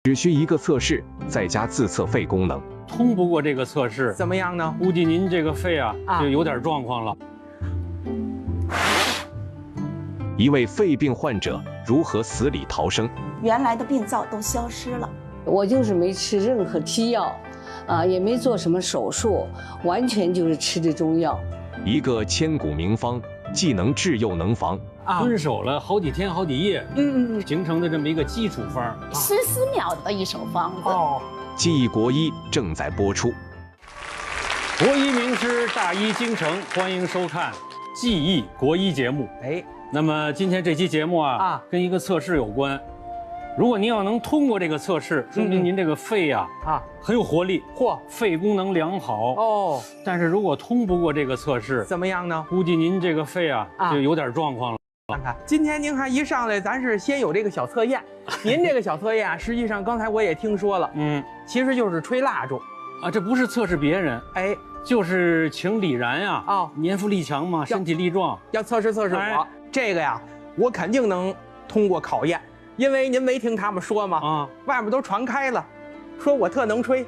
只需一个测试，再加自测肺功能。通不过这个测试，怎么样呢？估计您这个肺就有点状况了。一位肺病患者如何死里逃生？原来的病灶都消失了。我就是没吃任何西药，也没做什么手术，完全就是吃的中药。一个千古名方，既能治又能防。遵守了好几天好几夜，形成的这么一个基础方。14秒的一手方子。记忆国医正在播出。国医名师大医精诚，欢迎收看《记忆国医》节目。那么今天这期节目跟一个测试有关。如果您要能通过这个测试，说明您这个肺很有活力，肺功能良好。但是如果通不过这个测试，怎么样呢？估计您这个肺就有点状况了。看看，今天您看一上来，咱是先有这个小测验。您这个小测验实际上刚才我也听说了，其实就是吹蜡烛这不是测试别人，就是请李然年富力强嘛，身体力壮，要测试测试我。这个呀，我肯定能通过考验，因为您没听他们说吗？外面都传开了，说我特能吹。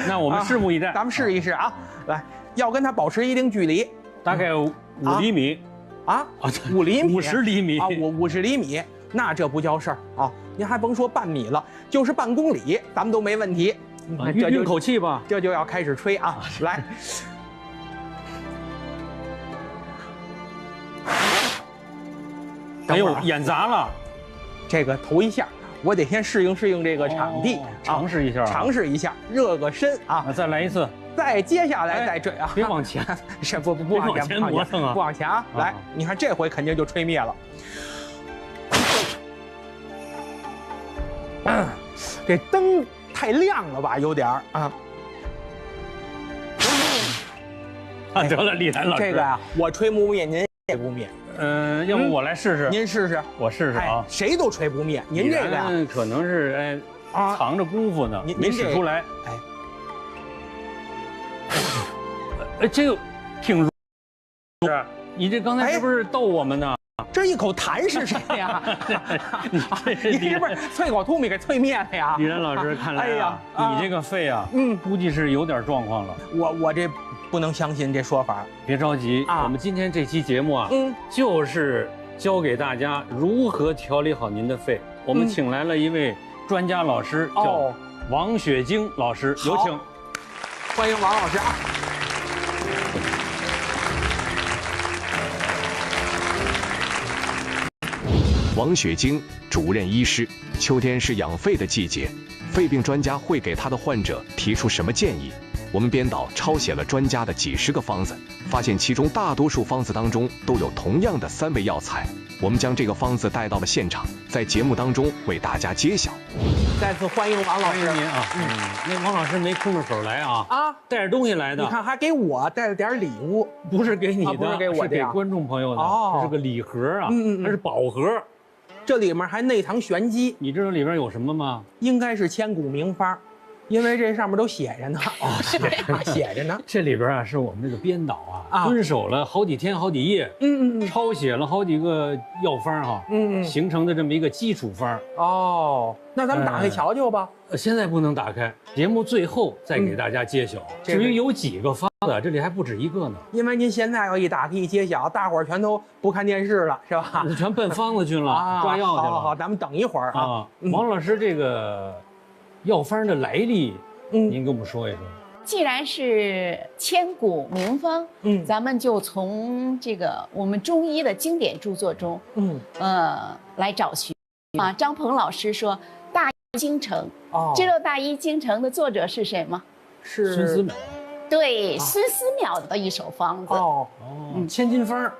那我们拭目以待，咱们试一试啊！来，要跟他保持一定距离，大概5厘米。5厘米，50厘米我50厘米，那这不叫事儿啊！您还甭说半米了，就是半公里，咱们都没问题。运口气吧，这就要开始吹啊！来，哎呦，演砸了！这个头一下，我得先适应适应这个场地，尝试一下，尝试一下，热个身啊！再来一次。再接下来再追别往前，不往前磨蹭啊！不往前啊！来，你看这回肯定就吹灭了。这灯太亮了吧，有点儿得了，李然老师，这个我吹不灭，您也不灭。要不我来试试？您试试，我试试啊！谁都吹不灭，您这个可能是藏着功夫呢，没使出来。这个挺是，你这刚才是不是逗我们呢？这一口痰是谁呀？你是不是啐口吐米给啐灭了呀？李然老师，看来你这个肺估计是有点状况了。我这不能相信这说法。别着急，我们今天这期节目就是教给大家如何调理好您的肺。我们请来了一位专家老师，叫王雪晶老师，有请。欢迎王老师啊！王雪晶，主任医师。秋天是养肺的季节，肺病专家会给他的患者提出什么建议？我们编导抄写了专家的几十个方子，发现其中大多数方子当中都有同样的3味药材。我们将这个方子带到了现场，在节目当中为大家揭晓。再次欢迎王老师，欢迎您啊！那王老师没空着手来带着东西来的。你看，还给我带了点礼物，不是给你的，不是给我的，是给观众朋友的。这是个礼盒它是宝盒。这里面还内藏玄机，你知道里边有什么吗？应该是千古名方，因为这上面都写着呢。写着呢。这里边是我们这个编导遵守了好几天好几夜，抄写了好几个药方形成的这么一个基础方。那咱们打开瞧瞧吧。现在不能打开，节目最后再给大家揭晓。至于有几个方子，这里还不止一个呢。因为您现在要一打开一揭晓，大伙儿全都不看电视了，是吧？全奔方子去了，抓药去了。好，咱们等一会儿啊。王老师，这个药方的来历，您跟我们说一说。既然是千古名方，咱们就从这个我们中医的经典著作中，来找寻张鹏老师说《大医精诚》，知道《大医精诚》的作者是谁吗？是孙思邈。对，孙思邈的一手方子。千金方。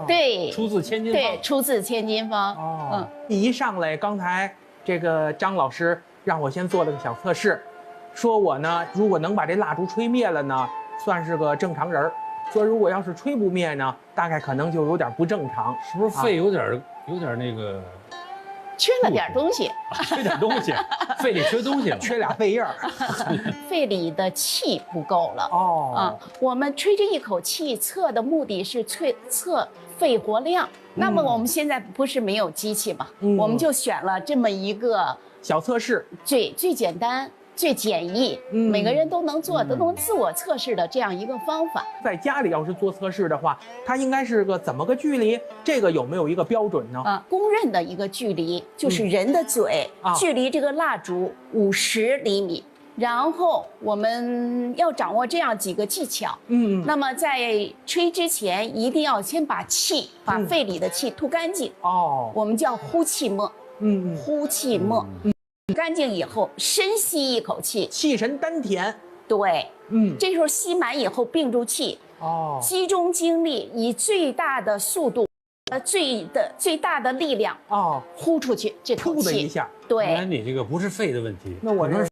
对，出自千金方。对，出自千金方。一上来，刚才这个张老师让我先做了个小测试。说我呢，如果能把这蜡烛吹灭了呢，算是个正常人。说如果要是吹不灭呢，大概可能就有点不正常。是不是肺有点那个缺了点东西，缺点东西，肺里缺东西了，缺俩肺叶儿，肺里的气不够了。哦，我们吹这一口气测的目的是测肺活量。那么我们现在不是没有机器嘛，我们就选了这么一个小测试，最简单。最简易，每个人都能做，都能自我测试的这样一个方法。在家里要是做测试的话，它应该是个怎么个距离？这个有没有一个标准呢？公认的一个距离就是人的嘴距离这个蜡烛50厘米。然后我们要掌握这样几个技巧。那么在吹之前，一定要先把肺里的气吐干净。我们叫呼气沫。呼气沫。干净以后，深吸一口气，气沉丹田。对，这时候吸满以后，屏住气，集中精力，以最大的速度，最大的力量，呼出去这口气。吐的一下。对。原来你这个不是肺的问题，那我这是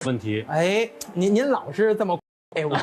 问题。哎，您老是这么给我，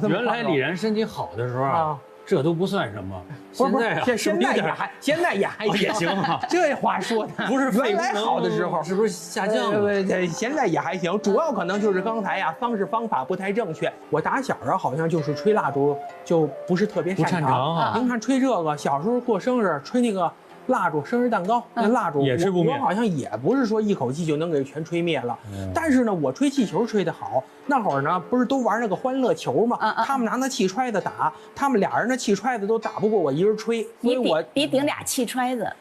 原来李然身体好的时候啊。这都不算什么，现在啊，现在也还行啊。这话说的不是原来好的时候，是不是下降了？现在也还行，主要可能就是刚才呀方法不太正确。我打小啊好像就是吹蜡烛就不是特别擅长啊。您看吹这个，小时候过生日吹那个蜡烛生日蛋糕，那蜡烛也吹不灭，我好像也不是说一口气就能给全吹灭了。但是呢，我吹气球吹得好。那会儿呢，不是都玩那个欢乐球吗？他们拿那气揣子打，他们俩人的气揣子都打不过我一人吹，所以我比顶俩气揣子。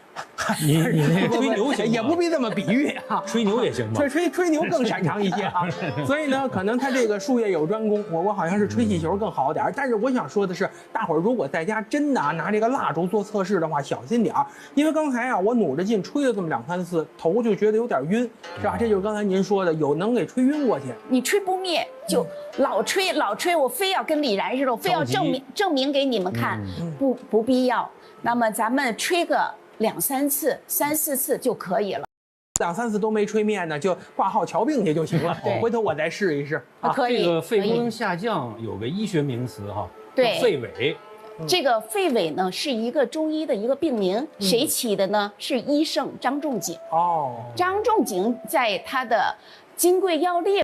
你那吹牛行也不必这么比喻啊，吹牛也行吧？吹牛更擅长一些啊。所以呢，可能他这个术业有专攻，我好像是吹气球更好点。但是我想说的是，大伙儿如果在家真的拿这个蜡烛做测试的话，小心点儿，因为刚才啊我努着劲吹了这么2、3次，头就觉得有点晕，是吧？这就是刚才您说的，有能给吹晕过去。你吹不灭，就老吹，我非要跟李然似的，我非要证明给你们看，不必要。那么咱们吹个2、3次、3、4次就可以了。2、3次都没吹灭呢，就挂号瞧病去就行了。回头我再试一试。可以。这个肺功能下降有个医学名词哈，对，肺痿。这个肺痿呢是一个中医的一个病名，谁起的呢？是医圣张仲景。张仲景在他的《金匮要略》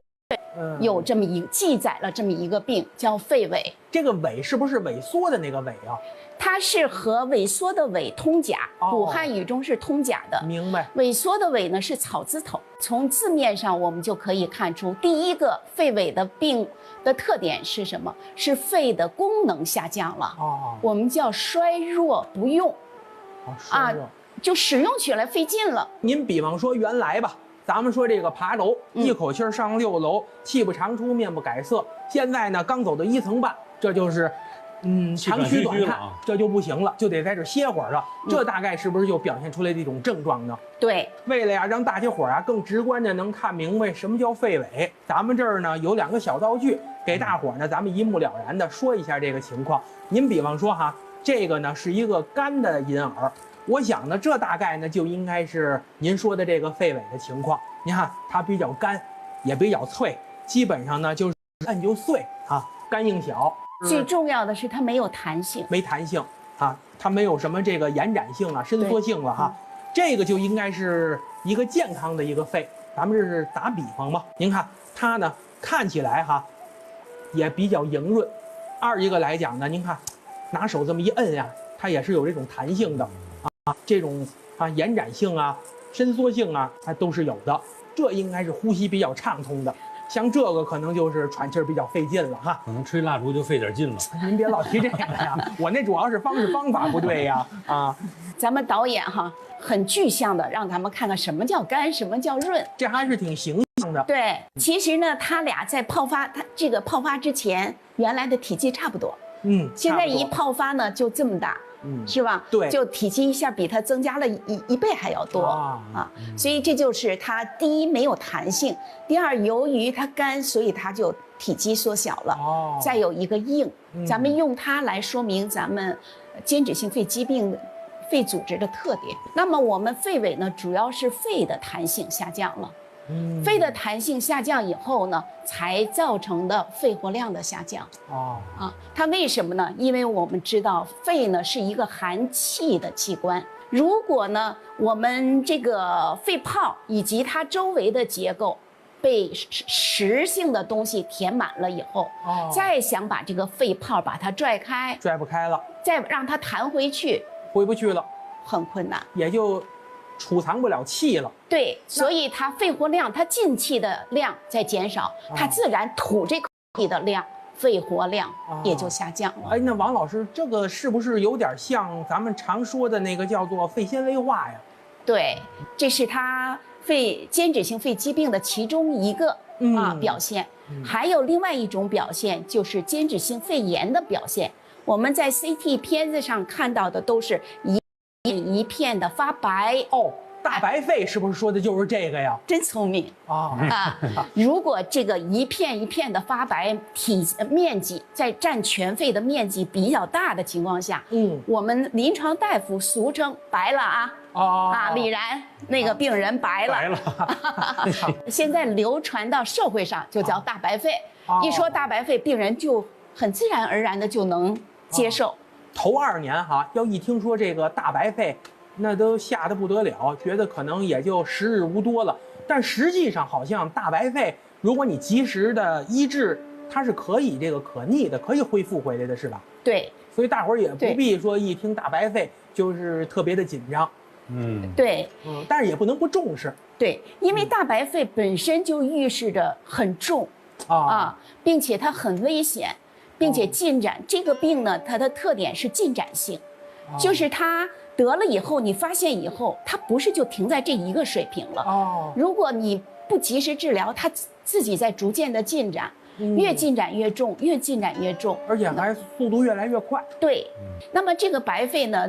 有这么记载了这么一个病，叫肺痿。这个痿是不是萎缩的那个痿啊？它是和萎缩的萎通假，古汉语中是通假的。明白。萎缩的萎呢是草字头，从字面上我们就可以看出，第一个肺痿的病的特点是什么？是肺的功能下降了。我们叫衰弱不用。就使用起来费劲了。您比方说原来吧，咱们说这个爬楼，一口气上6楼，气不长出，面不改色。现在呢，刚走到1层半，这就是长吁短叹，这就不行了，就得在这歇会儿了。这大概是不是就表现出来这种症状呢？对，为了呀让大家伙儿啊更直观的能看明白什么叫肺痿，咱们这儿呢有2个小道具，给大伙儿呢咱们一目了然的说一下这个情况。您比方说哈，这个呢是一个干的银耳，我想呢这大概呢就应该是您说的这个肺痿的情况。你看它比较干，也比较脆，基本上呢就是摁就碎啊，干硬小。最重要的是它没有弹性，没弹性啊，它没有什么这个延展性啊、伸缩性了哈。这个就应该是一个健康的一个肺。咱们这是打比方嘛，您看它呢看起来哈也比较莹润。二一个来讲呢，您看拿手这么一摁呀，它也是有这种弹性的啊，这种延展性啊、伸缩性啊，它都是有的。这应该是呼吸比较畅通的。像这个可能就是喘气儿比较费劲了哈，可能吹蜡烛就费点劲了。您别老提这个呀，我那主要是方法不对呀啊。咱们导演哈很具象的让咱们看看什么叫干，什么叫润，这还是挺形象的。对，其实呢，他俩在泡发之前，原来的体积差不多。现在一泡发呢就这么大。是吧？对，就体积一下比它增加了一倍还要多所以这就是它第一没有弹性，第二由于它干，所以它就体积缩小了。再有一个硬，咱们用它来说明咱们间质性肺疾病肺组织的特点。那么我们肺痿呢，主要是肺的弹性下降了。肺的弹性下降以后呢，才造成的肺活量的下降。它为什么呢？因为我们知道肺呢是一个含气的器官，如果呢，我们这个肺泡以及它周围的结构被实性的东西填满了以后，再想把这个肺泡把它拽开，拽不开了，再让它弹回去，回不去了，很困难，也就储藏不了气了。对，所以它肺活量，它进气的量在减少，它自然吐这口气的量。肺活量也就下降了。哎，那王老师，这个是不是有点像咱们常说的那个叫做肺纤维化呀？对，这是它间质性肺疾病的其中一个表现。还有另外一种表现就是间质性肺炎的表现。我们在 CT 片子上看到的都是一片的发白。哦。大白肺是不是说的就是这个呀？真聪明如果这个一片一片的发白，面积在占全肺的面积比较大的情况下，我们临床大夫俗称白了李然那个病人白了。现在流传到社会上就叫大白肺。一说大白肺，病人就很自然而然的就能接受。头2年要一听说这个大白肺，那都吓得不得了，觉得可能也就时日无多了。但实际上，好像大白肺，如果你及时的医治，它是可以可逆的，可以恢复回来的，是吧？对。所以大伙儿也不必说一听大白肺就是特别的紧张。对。但是也不能不重视。对，因为大白肺本身就预示着很重并且它很危险，并且进展。这个病呢，它的特点是进展性，就是它。得了以后，你发现以后，它不是就停在这一个水平了。如果你不及时治疗，它自己在逐渐的进展，越进展越重，越进展越重，而且还速度越来越快。对，那么这个白肺呢，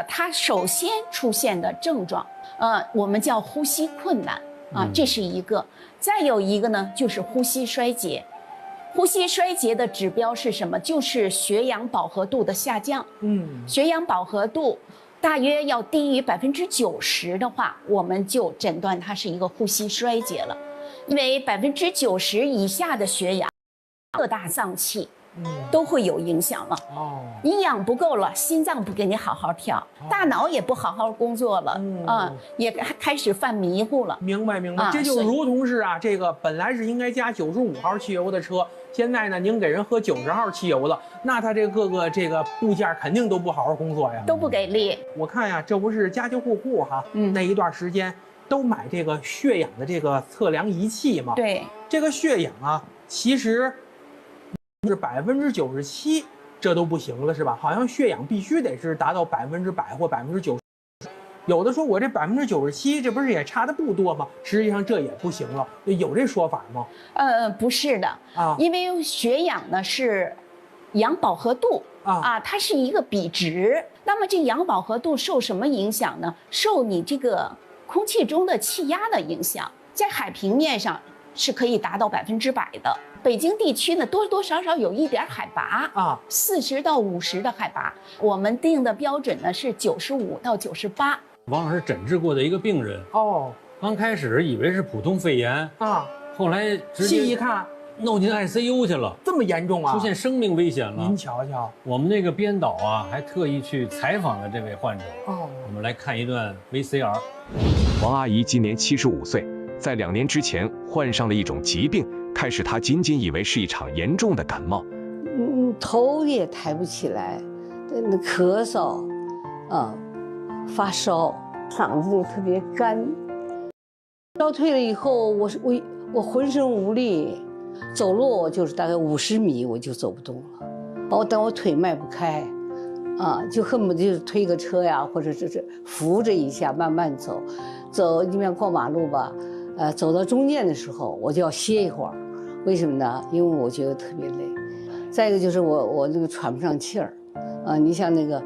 它首先出现的症状，我们叫呼吸困难这是一个。再有一个呢，就是呼吸衰竭。呼吸衰竭的指标是什么？就是血氧饱和度的下降。血氧饱和度大约要低于90%的话，我们就诊断它是一个呼吸衰竭了。因为90%以下的血氧，各大脏器都会有影响了。营养不够了，心脏不给你好好跳，大脑也不好好工作了，也开始犯迷糊了。明白。这就如同是这个本来是应该加95号汽油的车，现在呢您给人喝90号汽油了，那它各个部件肯定都不好好工作呀，都不给力。我看呀，这不是家家户户那一段时间都买这个血氧的测量仪器嘛？对，这个血氧其实是97%，这都不行了，是吧？好像血氧必须得是达到100%或90%。有的说我这97%，这不是也差的不多吗？实际上这也不行了，有这说法吗？不是的因为血氧呢是氧饱和度它是一个比值。那么这氧饱和度受什么影响呢？受你这个空气中的气压的影响。在海平面上是可以达到100%的。北京地区呢，多多少少有一点海拔40到50的海拔。我们定的标准呢是95到98。王老师诊治过的一个病人刚开始以为是普通肺炎后来直接细一看弄进 ICU 去了，这么严重出现生命危险了。您瞧瞧，我们那个编导还特意去采访了这位患者我们来看一段 VCR。王阿姨今年75岁，在2年之前患上了一种疾病，开始她仅仅以为是一场严重的感冒，头也抬不起来，咳嗽，发烧，嗓子就特别干。烧退了以后，我浑身无力，走路就是大概50米我就走不动了。等我腿迈不开，就恨不得就是推个车呀，或者是扶着一下慢慢走。走一面过马路吧，走到中间的时候我就要歇一会儿，为什么呢？因为我觉得特别累。再一个就是我那个喘不上气儿，你像那个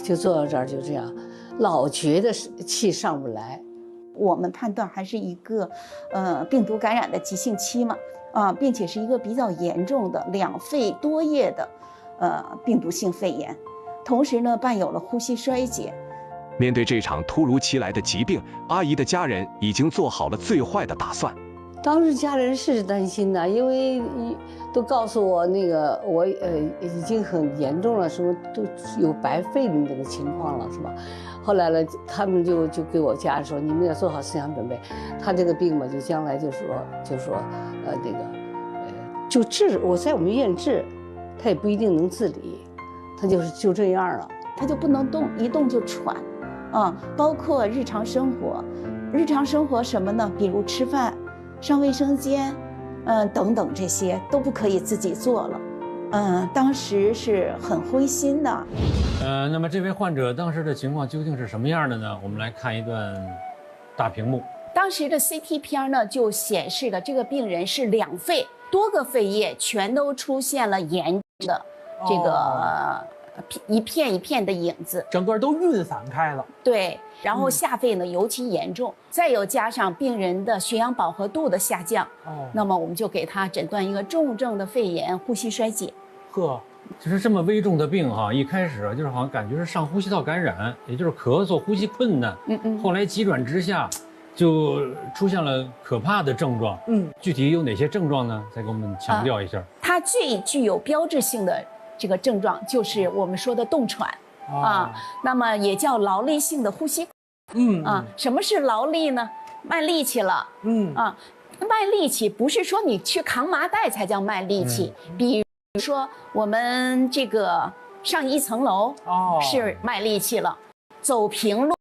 就坐到这儿就这样，老觉得气上不来。我们判断还是一个病毒感染的急性期嘛，并且是一个比较严重的2肺多叶的病毒性肺炎，同时呢伴有了呼吸衰竭。面对这场突如其来的疾病，阿姨的家人已经做好了最坏的打算。当时家人是担心的，因为都告诉我那个我已经很严重了，什么都有白肺的那个情况了，是吧？后来呢，他们就给我家人说，你们要做好思想准备，他这个病嘛，就将来就说就治，我在我们医院治，他也不一定能自理，他就这样了，他就不能动，一动就喘，包括日常生活什么呢？比如吃饭、上卫生间，等等这些都不可以自己做了。当时是很灰心的。那么这位患者当时的情况究竟是什么样的呢？我们来看一段大屏幕。当时的 CT 片呢，就显示了这个病人是两肺多个肺叶全都出现了严重的这个一片一片的影子，整个都晕散开了。对，然后下肺呢尤其严重，再有加上病人的血氧饱和度的下降，那么我们就给他诊断一个重症的肺炎呼吸衰竭。呵，就是这么危重的病哈，一开始就是好像感觉是上呼吸道感染，也就是咳嗽、呼吸困难，后来急转直下，就出现了可怕的症状。具体有哪些症状呢？再给我们强调一下。它最具有标志性的这个症状就是我们说的冻喘那么也叫劳力性的呼吸。什么是劳力呢？卖力气了。卖力气不是说你去扛麻袋才叫卖力气，比如说我们这个上一层楼是卖力气了，走平路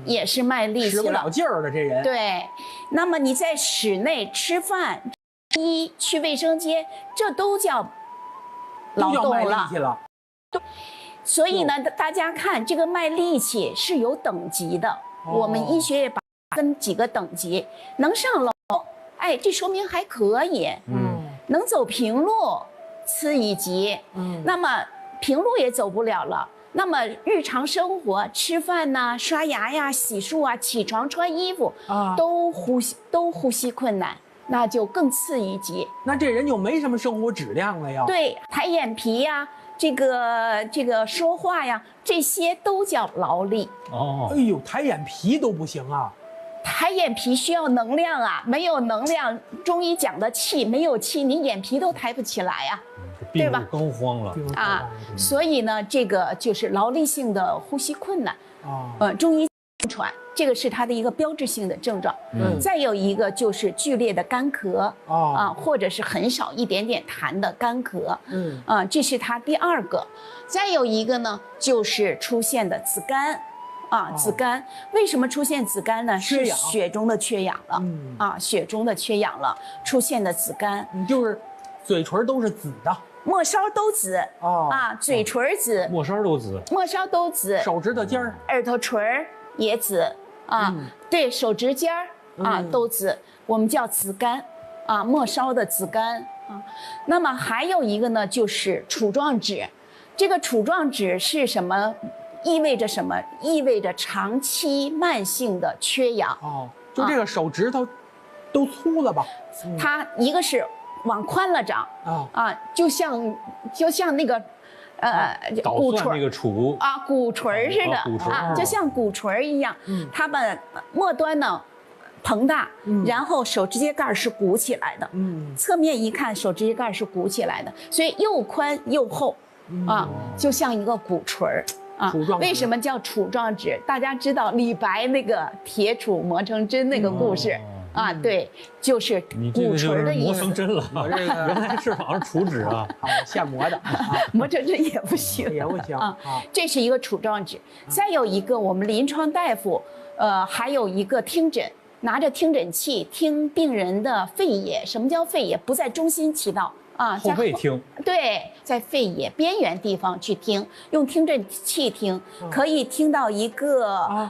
也是卖力气了，使不了劲儿的这人。对，那么你在室内吃饭、去卫生间，这都叫劳动了。所以呢，大家看这个卖力气是有等级的，我们医学也把分几个等级，能上楼，这说明还可以，能走平路，次一级，那么平路也走不了了。那么日常生活吃饭呐、刷牙呀、洗漱啊、起床穿衣服都呼吸困难，那就更次一级。那这人就没什么生活质量了呀。对，抬眼皮呀，这个说话呀，这些都叫劳力。哎呦，抬眼皮都不行啊。抬眼皮需要能量啊，没有能量，中医讲的气，没有气，你眼皮都抬不起来呀，对吧？病入膏肓了所以呢，这个就是劳力性的呼吸困难中医喘，这个是它的一个标志性的症状。再有一个就是剧烈的干咳或者是很少一点点痰的干咳这是它第二个。再有一个呢，就是出现的紫绀。紫绀为什么出现紫绀呢？是血中的缺氧了血中的缺氧了，出现的紫绀。就是嘴唇都是紫的，末梢都紫嘴唇紫，末梢都紫，手指头尖儿、耳朵唇也紫对，手指尖儿都紫，我们叫紫绀末梢的紫绀那么还有一个呢，就是杵状指。这个杵状指是什么？意味着什么？意味着长期慢性的缺氧就这个手指头都粗了吧？它一个是往宽了长就像那个鼓槌那个杵鼓槌似的就像鼓槌一样，它把末端呢膨大，然后手指甲盖是鼓起来的，侧面一看手指甲盖是鼓起来的，所以又宽又厚就像一个鼓槌为什么叫杵状指？大家知道李白那个铁杵磨成针那个故事对，就是鼓槌的意思。磨成针了，原来是好像杵指现磨的磨成针也不行，这是一个杵状指。再有一个，我们临床大夫还有一个听诊，拿着听诊器听病人的肺叶。什么叫肺叶？不在中心起到后背听，对，在肺叶边缘地方去听，用听诊器听，可以听到一个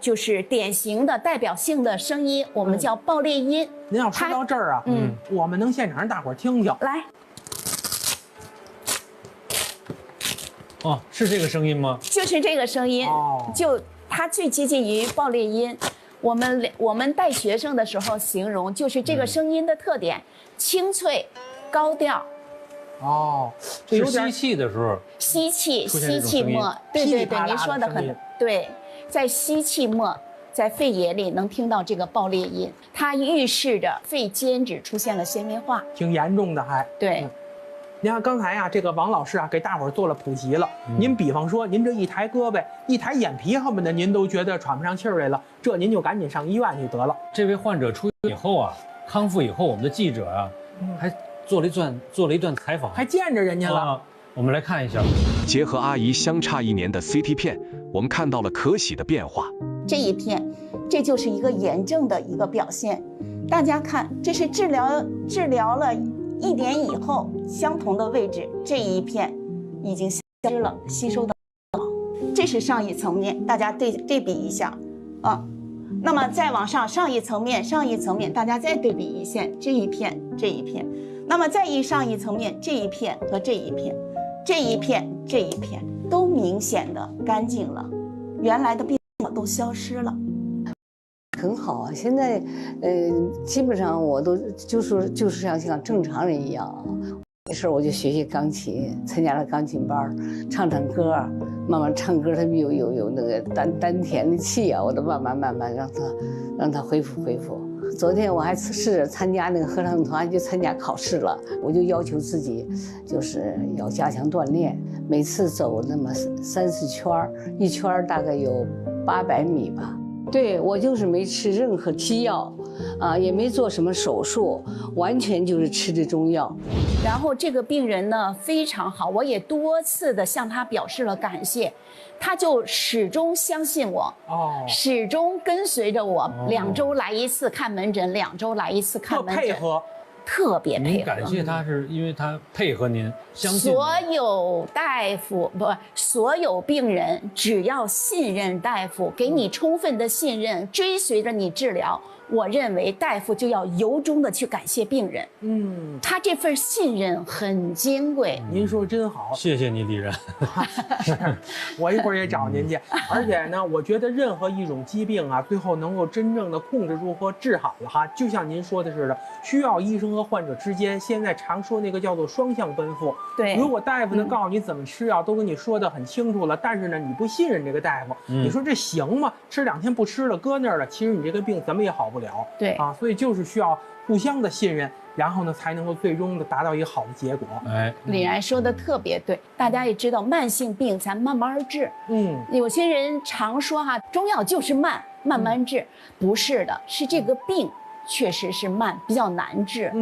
就是典型的代表性的声音，我们叫爆裂音。您要说到这儿我们能现场让大伙儿听听。来，是这个声音吗？就是这个声音，就它最接近于爆裂音。我们带学生的时候形容，就是这个声音的特点，清脆。高调这有点吸气的时候，吸气末，对，你说的很对，在吸气末在肺叶里能听到这个爆裂音，它预示着肺间质出现了纤维化，挺严重的还。对。您看刚才啊，这个王老师啊给大伙儿做了普及了。您比方说，您这一抬胳膊、一抬眼皮，恨不得您都觉得喘不上气儿来了，这您就赶紧上医院去得了。这位患者出院以后啊，康复以后，我们的记者啊，还做了一段采访，还见着人家了。我们来看一下。结合阿姨相差1年的 CT 片，我们看到了可喜的变化。这一片，这就是一个炎症的一个表现。大家看，这是治疗了1年以后相同的位置，这一片已经消失了，吸收的好。这是上一层面，大家对比一下啊。那么再往上一层面，大家再对比一下这一片。那么再上一层面，这一片和这一片都明显的干净了，原来的病都消失了。很好啊，现在基本上我都就是像正常人一样啊。没事我就学钢琴，参加了钢琴班，唱歌，慢慢唱歌，他有那个丹田的气啊，我都慢慢让他恢复。昨天我还试着参加那个合唱团，就参加考试了。我就要求自己，就是要加强锻炼，每次走那么3、4圈，一圈大概有800米吧。对，我就是没吃任何西药，啊，也没做什么手术，完全就是吃的中药。然后这个病人呢非常好，我也多次的向他表示了感谢，他就始终相信我，始终跟随着我，2周来一次看门诊，2周来一次看门诊，特别配合。您感谢他是因为他配合您，相信所有大夫所有病人，只要信任大夫，给你充分的信任，追随着你治疗，我认为大夫就要由衷的去感谢病人。他这份信任很金贵。您说真好，谢谢你，李然。是，我一会儿也找您去。而且呢，我觉得任何一种疾病啊，最后能够真正的控制住或治好了哈，就像您说的似的，需要医生和患者之间，现在常说那个叫做双向奔赴。对，如果大夫呢告诉你怎么吃药，都跟你说的很清楚了，但是呢你不信任这个大夫，你说这行吗？吃2天不吃了，搁那儿了，其实你这个病怎么也好不了。对啊，所以就是需要互相的信任，然后呢才能够最终的达到一个好的结果。李然说的特别对，大家也知道慢性病咱慢慢治。有些人常说哈，中药就是慢慢治，不是的，是这个病确实是慢，比较难治。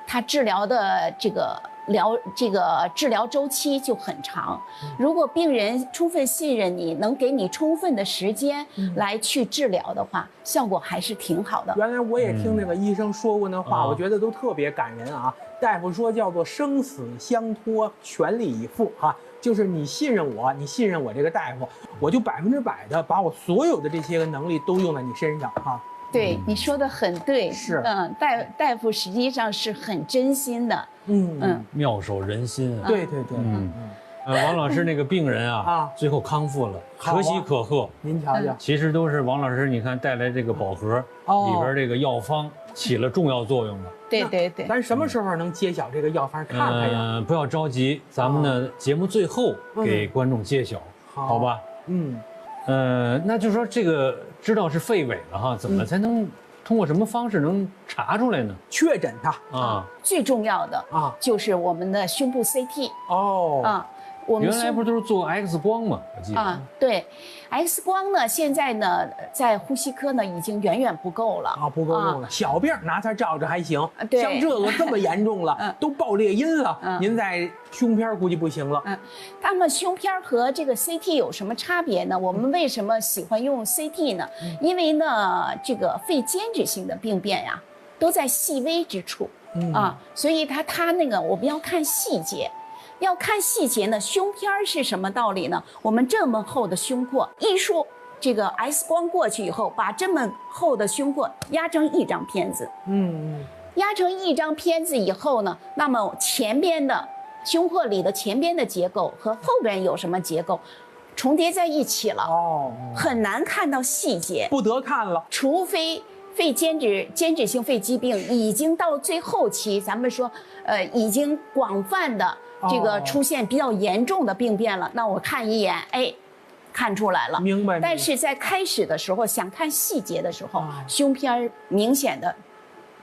他治疗的这个治疗周期就很长。如果病人充分信任你，能给你充分的时间来去治疗的话，效果还是挺好的。原来我也听那个医生说过那话，我觉得都特别感人啊。大夫说叫做生死相托，全力以赴啊，就是你信任我，你信任我这个大夫，我就100%的把我所有的这些个能力都用在你身上啊。对，你说的很对，是，大夫实际上是很真心的，妙手仁心啊。对，王老师那个病人啊，最后康复了，可喜可贺。您瞧瞧，其实都是王老师，你看带来这个宝盒里边这个药方起了重要作用了。对，咱什么时候能揭晓这个药方看看呀？不要着急，咱们呢节目最后给观众揭晓，好吧？那就说这个知道是肺痿了哈，怎么才能通过什么方式能查出来呢？确诊它啊，最重要的啊就是我们的胸部 CT 我们原来不是都是做 X 光吗？我记得对 ，X 光呢，现在呢在呼吸科呢已经远远不够了不够用了。小病拿它照着还行，像这个这么严重了，都爆裂音了，您在胸片估计不行了。那么胸片和这个 CT 有什么差别呢？我们为什么喜欢用 CT 呢？因为呢，这个肺间质性的病变呀，都在细微之处所以它那个我们要看细节。要看细节呢，胸片是什么道理呢？我们这么厚的胸廓，一束这个 X 光过去以后，把这么厚的胸廓压成一张片子，压成一张片子以后呢，那么前边的胸廓里的前边的结构和后边有什么结构重叠在一起了，很难看到细节，不得看了，除非肺间质性肺疾病已经到最后期，咱们说已经广泛的这个出现比较严重的病变了，那我看一眼，看出来了。明白。但是在开始的时候，想看细节的时候，胸片明显的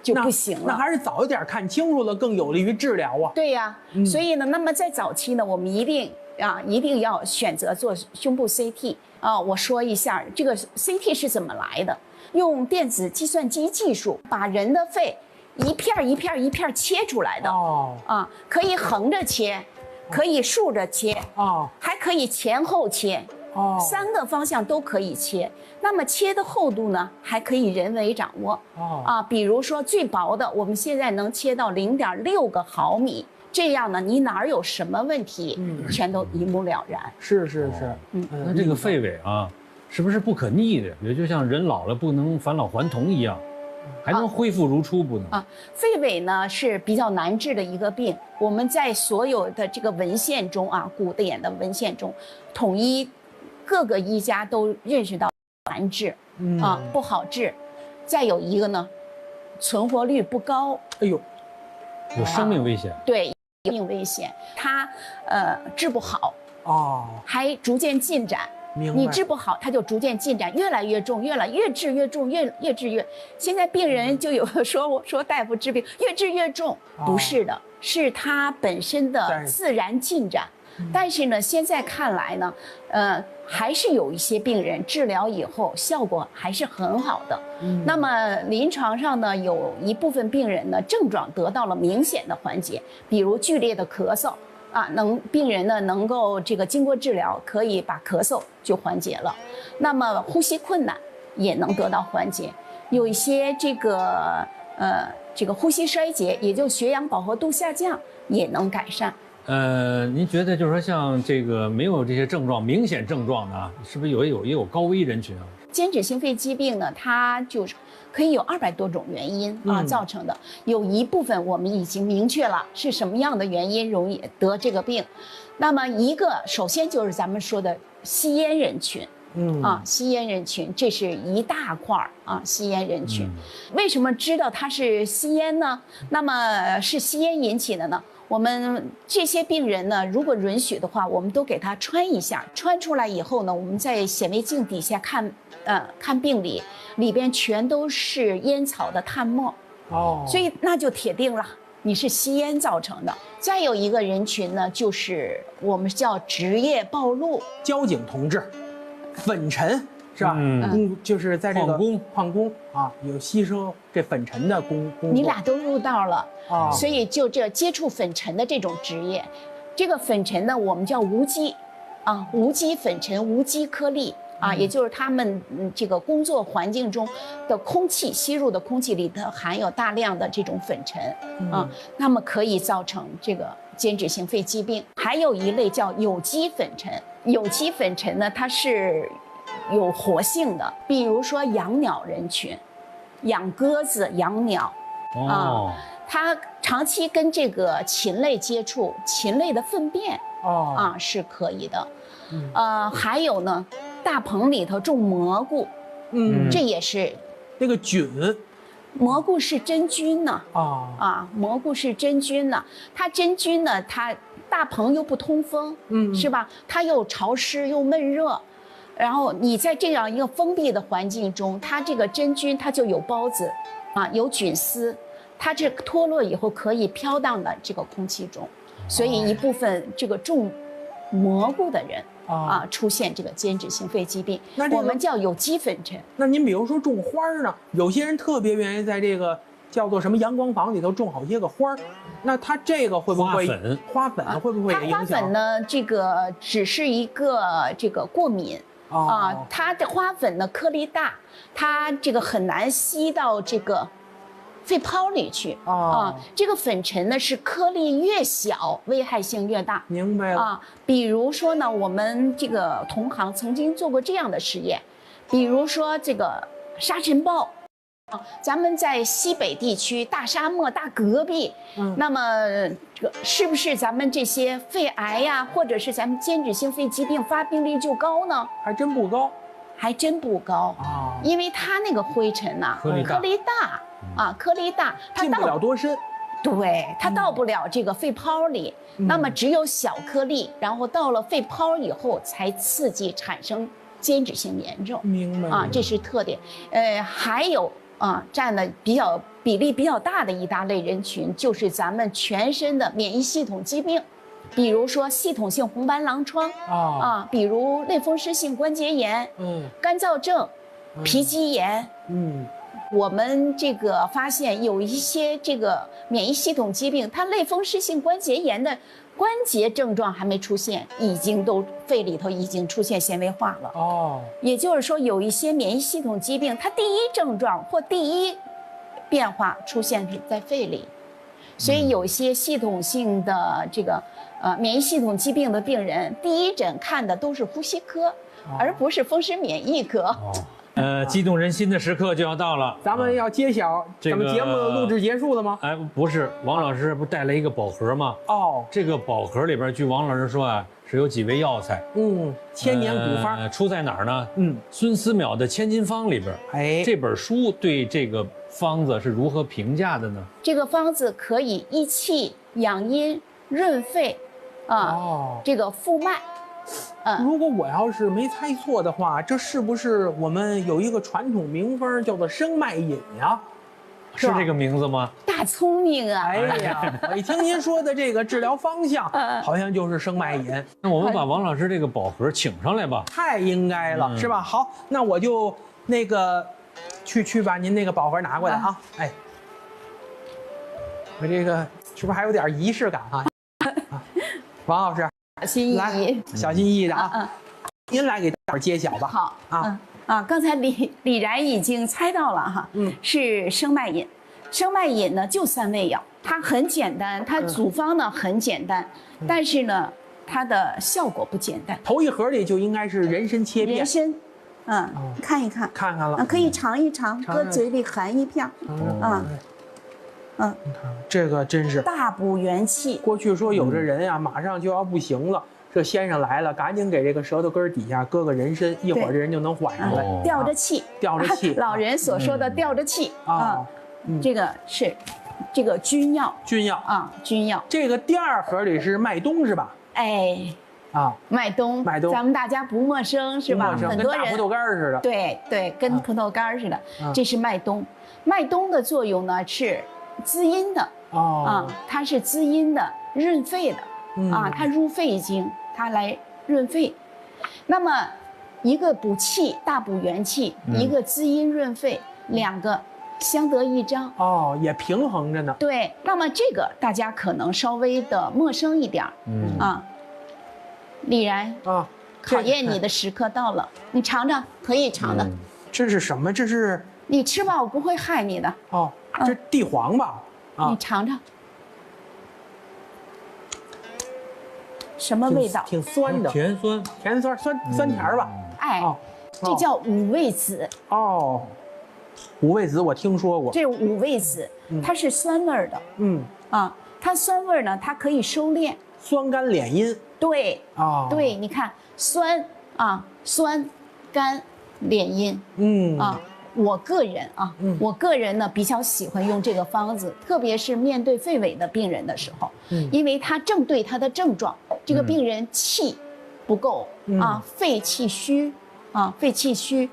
就不行了。那还是早一点看清楚了，更有利于治疗啊。对呀，所以呢，那么在早期呢，我们一定要选择做胸部 CT 啊。我说一下这个 CT 是怎么来的，用电子计算机技术把人的肺一片一片一片切出来的。可以横着切，可以竖着切，还可以前后切。3个方向都可以切。那么切的厚度呢，还可以人为掌握。比如说最薄的，我们现在能切到0.6个毫米。这样呢，你哪儿有什么问题，全都一目了然。是。那这个肺痿啊，是不是不可逆的？也就像人老了不能返老还童一样，还能恢复如初不能？肺痿呢是比较难治的一个病。我们在所有的这个文献中古典的文献中，统一各个医家都认识到难治，不好治。再有一个呢，存活率不高。哎呦，有生命危险。对。生命危险，它治不好还逐渐进展。你治不好，它就逐渐进展，越来越重，越治越重，越治越。现在病人就有说大夫治病越治越重，不是的，是它本身的自然进展。但是呢，现在看来呢，还是有一些病人治疗以后效果还是很好的。那么临床上呢，有一部分病人呢症状得到了明显的缓解，比如剧烈的咳嗽病人呢能够这个经过治疗，可以把咳嗽就缓解了。那么呼吸困难也能得到缓解，有一些这个呼吸衰竭，也就血氧饱和度下降也能改善。您觉得就是说像这个没有这些症状、明显症状的，是不是也有高危人群啊？间质性肺疾病呢，它就是可以有200多种原因造成的，有一部分我们已经明确了是什么样的原因容易得这个病。那么首先就是咱们说的吸烟人群。吸烟人群，这是一大块吸烟人群，为什么知道它是吸烟呢？那么是吸烟引起的呢？我们这些病人呢，如果允许的话，我们都给他穿一下，穿出来以后呢，我们在显微镜底下看病理，里边全都是烟草的碳末。所以那就铁定了你是吸烟造成的。再有一个人群呢，就是我们叫职业暴露，交警同志，粉尘是吧？就是在这个矿工有吸收这粉尘的工作。你俩都入道了所以就这接触粉尘的这种职业，这个粉尘呢，我们叫无机无机粉尘、无机颗粒也就是他们这个工作环境中的空气吸入的空气里头含有大量的这种粉尘那么可以造成这个间质性肺疾病。还有一类叫有机粉尘，有机粉尘呢，它是有活性的，比如说养鸟人群，养鸽子、养鸟它长期跟这个禽类接触，禽类的粪便是可以的。还有呢，大棚里头种蘑菇，这也是那个菌。蘑菇是真菌呢蘑菇是真菌呢，它真菌呢，它大棚又不通风，是吧？它又潮湿又闷热，然后你在这样一个封闭的环境中，它这个真菌它就有孢子有菌丝，它这脱落以后可以飘荡到这个空气中，所以一部分这个种蘑菇的人出现这个间质性肺疾病，我们叫有机粉尘。那您比如说种花呢，有些人特别愿意在这个叫做什么阳光房里头种好些个花，那它这个会不会花粉会不会也影响？花粉呢，这个只是一个这个过敏它的花粉呢颗粒大，它这个很难吸到这个肺泡里去这个粉尘呢是颗粒越小，危害性越大。明白了比如说呢，我们这个同行曾经做过这样的实验，比如说这个沙尘暴咱们在西北地区大沙漠大戈壁那么这个是不是咱们这些肺癌呀，或者是咱们间质性肺疾病发病率就高呢？还真不高，还真不高因为它那个灰尘颗粒大颗粒大，它进不了多深，对，它到不了这个肺泡里，那么只有小颗粒，然后到了肺泡以后才刺激产生间质性炎症。明白这是特点。还有占了比例比较大的一大类人群，就是咱们全身的免疫系统疾病，比如说系统性红斑狼疮比如类风湿性关节炎，干燥症，皮肌炎，我们这个发现有一些这个免疫系统疾病，它类风湿性关节炎的关节症状还没出现，已经都肺里头已经出现纤维化了。也就是说，有一些免疫系统疾病，它第一症状或第一变化出现在肺里，所以有一些系统性的这个免疫系统疾病的病人，第一诊看的都是呼吸科，而不是风湿免疫科。激动人心的时刻就要到了，咱们要揭晓咱们节目录制结束了吗？不是，王老师不带来一个宝盒吗？这个宝盒里边，据王老师说是有几味药材。千年古方，出在哪儿呢？孙思邈的《千金方》里边。这本书对这个方子是如何评价的呢？这个方子可以益气、养阴、润肺，这个复脉。如果我要是没猜错的话，这是不是我们有一个传统名方叫做生脉饮呀？是这个名字吗？大聪明啊！哎呀，我一听您说的这个治疗方向，好像就是生脉饮。那我们把王老师这个宝盒请上来吧。太应该了，是吧？好，那我就那个去把您那个宝盒拿过来啊！我这个是不是还有点仪式感啊？王老师。小心翼翼，小心翼翼的您来给大伙揭晓吧。好刚才李然已经猜到了哈，是生脉饮。生脉饮呢就3味药，它很简单，它组方呢很简单，但是呢它的效果不简单。头一盒里就应该是人参切片。人参，看一看，看了，可以尝一尝，搁嘴里含一片，这个真是大补元气。过去说有的人呀，马上就要不行了，这先生来了，赶紧给这个舌头根底下搁个人参，一会儿这人就能缓上来，吊着气，吊着气。老人所说的吊着气这个是这个君药，君药。这个第2盒里是麦冬是吧？麦冬，咱们大家不陌生是吧？很多人跟大葡萄干似的。对，跟葡萄干似的。这是麦冬，麦冬的作用呢是滋阴的它是滋阴的、润肺的它入肺经，它来润肺。那么一个补气、大补元气，一个滋阴润肺，2个相得益彰也平衡着呢。对，那么这个大家可能稍微的陌生一点李然考验你的时刻到了，你尝尝，可以尝的。这是什么？这是你吃吧，我不会害你的。这地黄吧？你尝尝，什么味道？挺酸的，甜酸酸甜吧？这叫五味子。五味子我听说过。这五味子它是酸味的。它酸味呢，它可以收敛，酸甘敛阴。对对，你看酸酸甘敛阴。我个人呢比较喜欢用这个方子，特别是面对肺痿的病人的时候，因为他正对他的症状，这个病人气不够肺气虚肺气虚，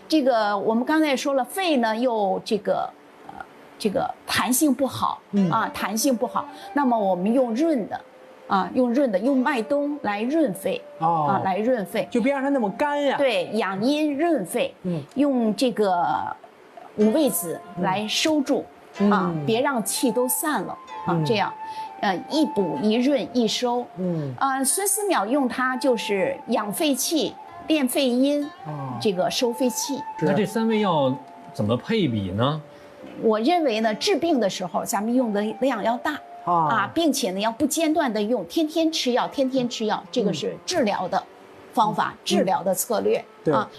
这个我们刚才也说了，肺呢又这个弹性不好弹性不好，那么我们用润的。用麦冬来润肺来润肺，就别让它那么干呀。对，养阴润肺。用这个五味子来收住别让气都散了这样，一补一润一收。孙思邈用它就是养肺气、练肺阴，这个收肺气。那这3味药怎么配比呢？我认为呢，治病的时候咱们用的量要大。并且呢要不间断的用，天天吃药，这个是治疗的方法，治疗的策略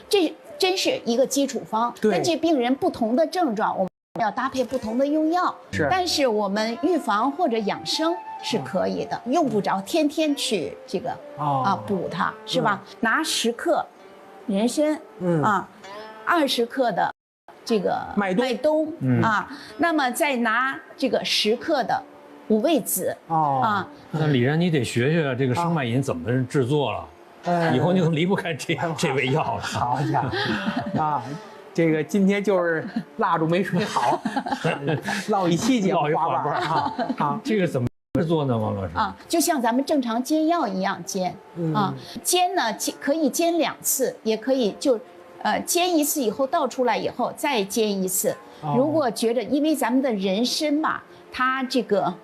这真是一个基础方。根据病人不同的症状，我们要搭配不同的用药。但是我们预防或者养生是可以的，用不着天天去这个补它，是吧？拿10克人参，20克的这个麦冬那么再拿这个10克的五味子啊。那李然，你得学学这个生脉饮怎么制作了，以后你就离不开这味药了。好家伙啊！这个今天就是蜡烛没吹好，烙一期节目花瓣啊！好，这个怎么制作呢，王老师？就像咱们正常煎药一样煎煎呢可以煎2次，也可以煎1次以后倒出来以后再煎1次。如果觉得因为咱们的人参嘛，它这个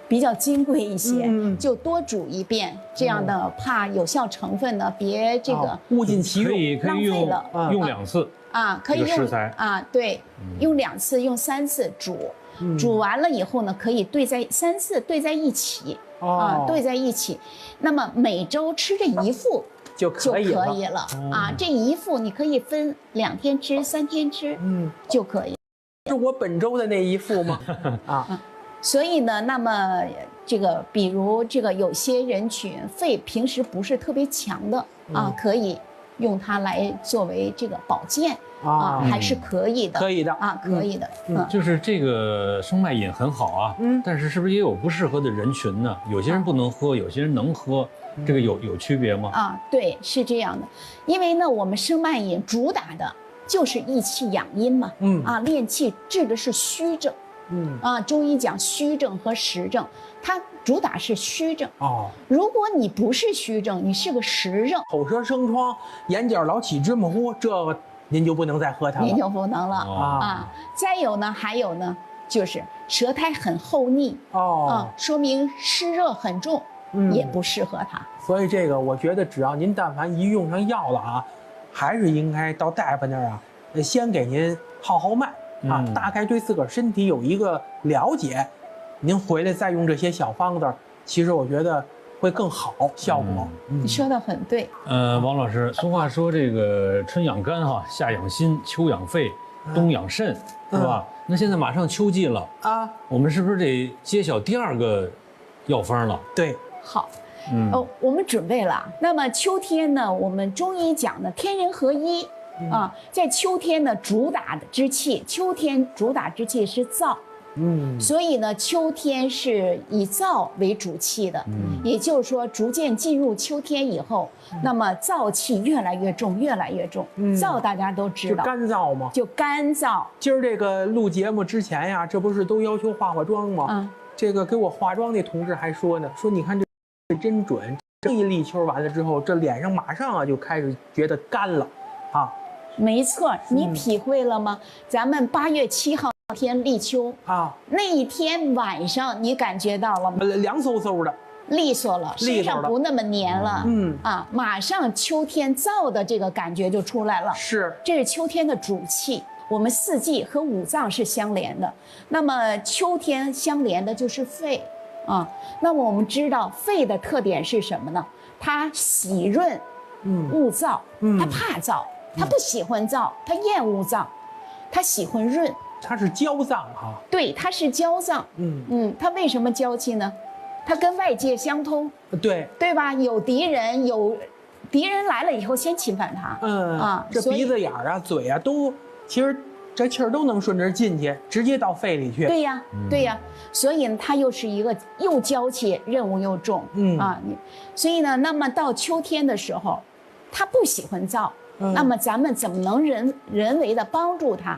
比较金贵一些，就多煮一遍，这样的怕有效成分呢别这个物尽其用，可以用2次。可以用对，用2次、用3次煮，煮完了以后呢，可以3次兑在一起，兑在一起。那么每周吃这1副就可以了这1副你可以分2天吃、3天吃，就可以。是我本周的那1副吗？所以呢，那么这个比如这个有些人群肺平时不是特别强的可以用它来作为这个保健还是可以的，可以的可以的。就是这个生脉饮很好啊，但是是不是也有不适合的人群呢？有些人不能喝，有些人能喝，这个有区别吗？对，是这样的，因为呢，我们生脉饮主打的就是益气养阴嘛，练气治的是虚症。中医讲虚症和实症，它主打是虚症。如果你不是虚症，你是个实症，口舌生疮，眼角老起芝麻糊，这个您就不能再喝它了。您就不能了再有呢，还有呢，就是舌苔很厚腻说明湿热很重，也不适合它。所以这个我觉得，只要您但凡一用上药了还是应该到大夫那儿先给您号脉。大概对自个儿身体有一个了解，您回来再用这些小方子，其实我觉得会更好效果。你说的很对。王老师，俗话说这个春养肝夏养心，秋养肺，冬养肾，是吧？那现在马上秋季了我们是不是得揭晓第2个药方了？对，好。我们准备了。那么秋天呢，我们中医讲的天人合一。在秋天呢，主打之气是燥，所以呢，秋天是以燥为主气的，也就是说，逐渐进入秋天以后，那么燥气越来越重，燥大家都知道，就干燥嘛，就干燥。今儿这个录节目之前呀，这不是都要求化妆吗？这个给我化妆那同事还说呢，说你看这真准，这一立秋完了之后，这脸上马上就开始觉得干了没错，你体会了吗？咱们8月7号天立秋那一天晚上，你感觉到了吗？凉飕飕的，利索了，身上不那么黏了。马上秋天燥的这个感觉就出来了。是，这是秋天的主气。我们4季和5脏是相连的，那么秋天相连的就是肺那么我们知道肺的特点是什么呢？它喜润，恶燥，它怕燥。他不喜欢燥，他厌恶燥，他喜欢润。他是焦脏对，他是焦脏。他为什么娇气呢？他跟外界相通，对吧？有敌人来了以后先侵犯他。这鼻子眼儿嘴都，其实这气儿都能顺着进去，直接到肺里去。对呀，所以呢，他又是一个又娇气，任务又重。所以呢，那么到秋天的时候，他不喜欢燥。那么咱们怎么能人为的帮助他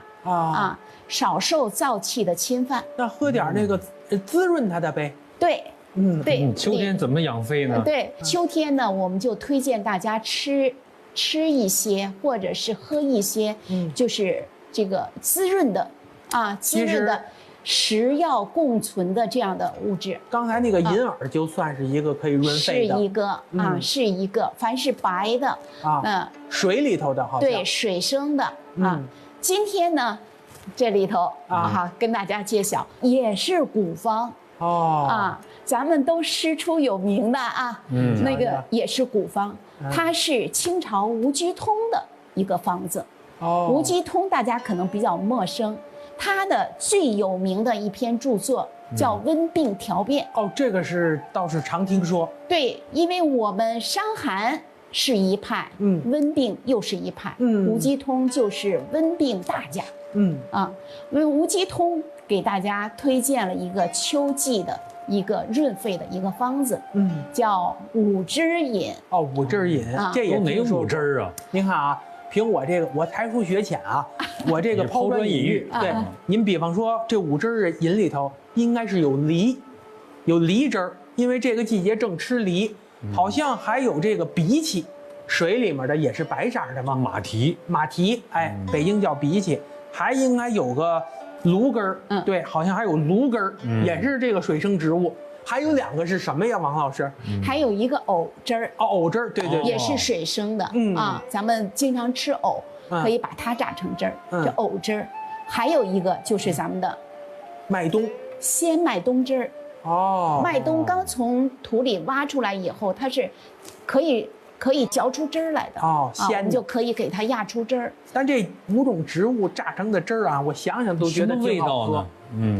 少受燥气的侵犯？那喝点那个滋润它的呗。对，秋天怎么养肺呢？对，秋天呢，我们就推荐大家吃一些，或者是喝一些，就是这个滋润的食药共存的这样的物质。刚才那个银耳就算是一个可以润肺的，是一个，凡是白的水里头的，好像对，水生的今天呢，这里头跟大家揭晓，也是古方咱们都师出有名的那个也是古方，它是清朝吴鞠通的一个方子。吴鞠通大家可能比较陌生。他的最有名的一篇著作叫《温病调变》。这个倒是常听说。对，因为我们伤寒是一派，温病又是一派，吴鞠通就是温病大家。吴鞠通给大家推荐了一个秋季的一个润肺的一个方子，叫五汁饮。哦，五汁饮，这也哪五汁啊？您看啊，凭我这个，我才疏学浅啊，我这个抛砖引玉。对，您比方说这五汁饮里头应该是有梨汁儿，因为这个季节正吃梨，好像还有这个荸荠，水里面的也是白色的嘛。马蹄，哎，北京叫荸荠，还应该有个芦根儿，对，好像还有芦根儿，也是这个水生植物。还有2个是什么呀，王老师？还有一个藕汁儿。哦，藕汁儿，对，也是水生的。咱们经常吃藕，可以把它榨成汁儿，这藕汁儿。还有一个就是咱们的麦冬，鲜麦冬汁儿。哦，麦冬刚从土里挖出来以后，它是可以嚼出汁儿来的。哦，鲜，我们就可以给它压出汁儿。但这5种植物榨成的汁儿啊，我想想都觉得挺好喝。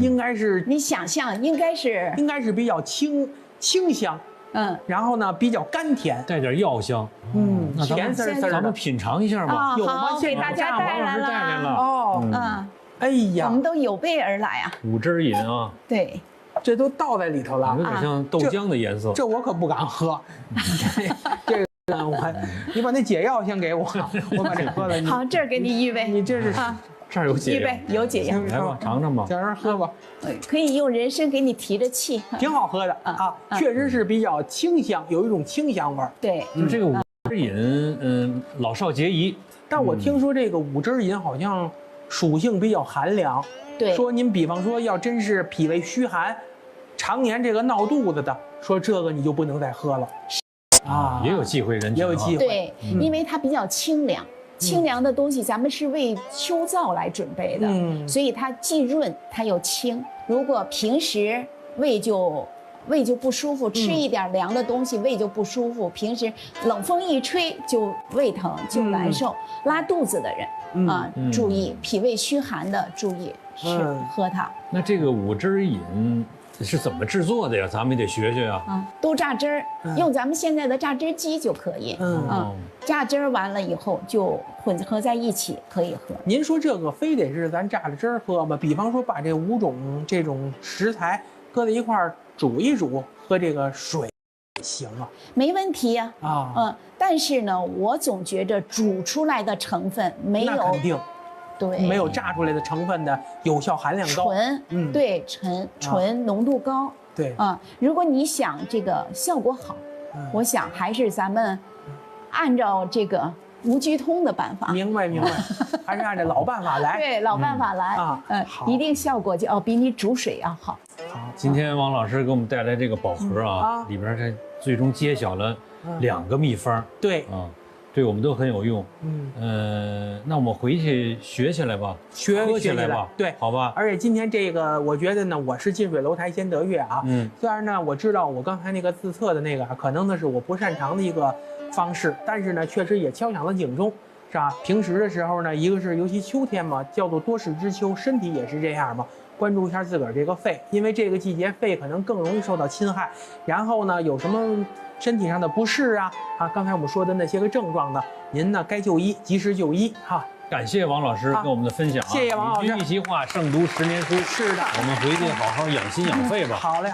应该是你想象，应该是比较清香，然后呢比较甘甜，带点药香，那甜丝丝的。咱们品尝一下吧。有吗？给大家带来了。哦，哎呀，我们都有备而来啊。五汁饮啊，对，这都倒在里头了，有点像豆浆的颜色。这我可不敢喝，这个你把那解药先给我，我把这喝了。好，这儿给你预备。你这是这儿有解药，预备有解药，来吧，尝尝吧，在这儿喝吧。可以用人参给你提着气，挺好喝的啊，确实是比较清香，有一种清香味儿。对，就这个五汁饮，老少皆宜。但我听说这个五汁饮好像属性比较寒凉。对，说您比方说要真是脾胃虚寒，常年这个闹肚子的，说这个你就不能再喝了。也有忌讳人群，也有忌讳。对，因为它比较清凉。清凉的东西，咱们是为秋燥来准备的，所以它既润，它又清。如果平时胃就不舒服，吃一点凉的东西胃就不舒服，平时冷风一吹就胃疼就难受，拉肚子的人注意脾胃虚寒的注意是喝它。那这个五汁饮是怎么制作的呀？咱们也得学学呀。都榨汁儿，用咱们现在的榨汁机就可以。榨汁儿完了以后就混合在一起可以喝。您说这个非得是咱榨着汁儿喝吗？比方说把这5种这种食材搁在一块儿煮一煮，喝这个水行啊？没问题呀。但是呢，我总觉着煮出来的成分没有。那肯定。对，没有榨出来的成分的有效含量高，纯，对，纯浓度高，对如果你想这个效果好，我想还是咱们按照这个无鞠通的办法。明白，还是按照老办法来。对，老办法来一定效果就比你煮水要好。今天王老师给我们带来这个宝盒啊，里边这最终揭晓了2个秘方。对对我们都很有用。那我们回去学起来吧，喝起来吧，对，好吧。而且今天这个，我觉得呢，我是近水楼台先得月啊。虽然呢，我知道我刚才那个自测的那个可能呢是我不擅长的一个方式，但是呢，确实也敲响了警钟，是吧？平时的时候呢，一个是尤其秋天嘛，叫做多事之秋，身体也是这样嘛。关注一下自个儿这个肺，因为这个季节肺可能更容易受到侵害。然后呢，有什么身体上的不适啊，刚才我们说的那些个症状呢，您呢该就医及时就医哈。感谢王老师跟我们的分享，谢谢王老师。与君一席话，胜读10年书。是的，我们回去好好养心养肺吧。好嘞。